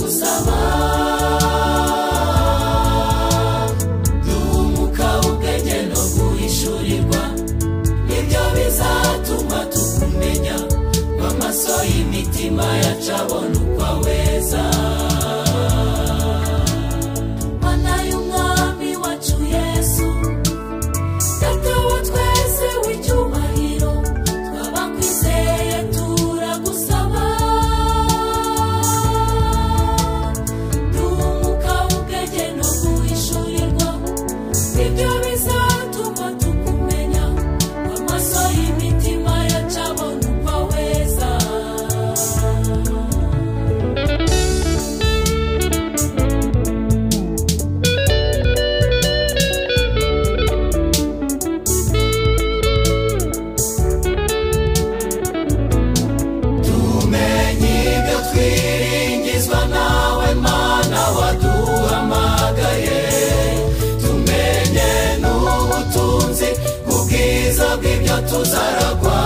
turagusaba dumuka ubwenge no guhishurirwa nibyo bizatuma tukumenya amaso y'imitima yacu abona uko aweza mana y'umwami wacu Yesu data wa twese w'icyubahiro twabakwizeye turagusaba dumuka ubwenge no guhishurirwa nibyo bizatuma tukumenya amaso y'imitima yacu abona uko aweza tumenye ibyo twiringizwa nawe mana waduhamagaye tumenye n'ubutunzi ubwiza bw'ibyo tuzaragwa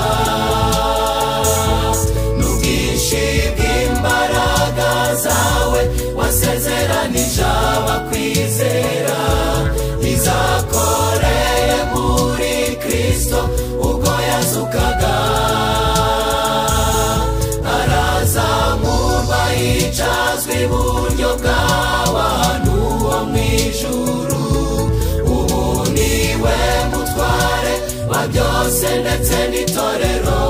n'ubwinshi bw'imbaraga zawe wasezeranije abakwizera izakoreye muri Kristo ubwo yazukaga arazamurwa yicazwa iburyo bw'abantu bo mw'ijuru ubu niwe mutware wa byose ndetse n'itorero